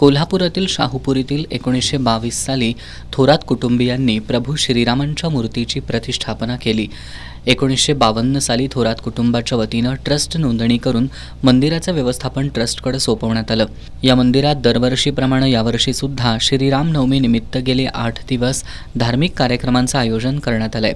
कोल्हापुरातील शाहूपुरीतील 1922 साली थोरात कुटुंबियांनी प्रभू श्रीरामांच्या मूर्तीची प्रतिष्ठापना केली. 1952 साली थोरात कुटुंबाच्या वतीनं ट्रस्ट नोंदणी करून मंदिराचं व्यवस्थापन ट्रस्टकडे सोपवण्यात आलं. या मंदिरात दरवर्षीप्रमाणे यावर्षी सुद्धा श्रीराम नवमी निमित्त गेले 8 दिवस धार्मिक कार्यक्रमांचं आयोजन करण्यात आलंय.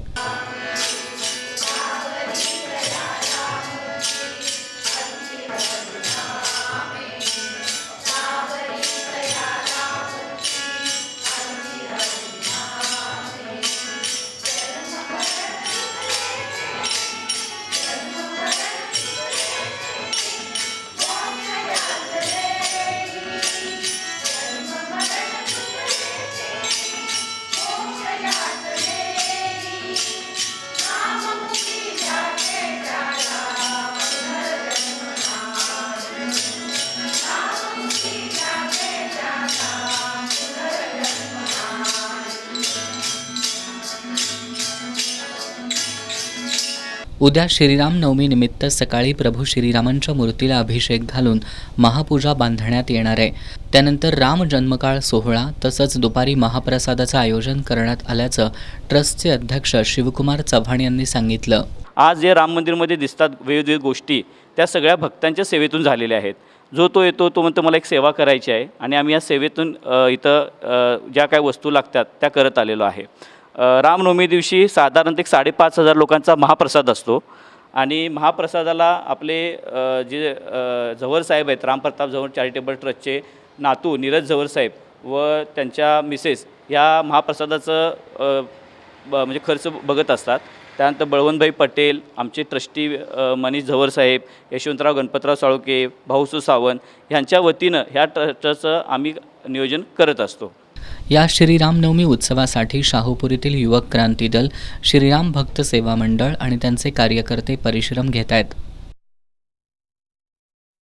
उद्या श्रीराम नवमी निमित्त सकाळी प्रभू श्रीरामांच्या मूर्तीला अभिषेक घालून महापूजा बांधण्यात येणार आहे. त्यानंतर राम जन्मकाळ सोहळा तसंच दुपारी महाप्रसादाचं आयोजन करण्यात आल्याचं ट्रस्टचे अध्यक्ष शिवकुमार चव्हाण यांनी सांगितलं. आज जे राम मंदिरमध्ये दिसतात वेगवेगळ्या गोष्टी त्या सगळ्या भक्तांच्या सेवेतून झालेल्या आहेत. जो तो येतो तो म्हणतो मला एक सेवा करायची आहे आणि आम्ही या सेवेतून इथं ज्या काही वस्तू लागतात त्या करत आलेलो आहे. रामनवमी दिवशी साधारणतः 5,500 लोकांचा महाप्रसाद असतो आणि महाप्रसादाला आपले जे झवर साहेब आहेत, रामप्रताप झवर चॅरिटेबल ट्रस्टचे नातू नीरज झवर साहेब व त्यांच्या मिसेस या महाप्रसादाचं म्हणजे खर्च बघत असतात. त्यानंतर बळवंतभाई पटेल, आमचे ट्रस्टी मनीष झवर साहेब, यशवंतराव गणपतराव साळुके, भाऊसू सावंत ह्यांच्या वतीनं ह्या ट्रस्टचं आम्ही नियोजन करत असतो. या श्रीरामनवमी उत्सवासाठी शाहूपुरीतील युवक क्रांती दल, श्रीराम भक्त सेवा मंडळ आणि त्यांचे कार्यकर्ते परिश्रम घेत आहेत.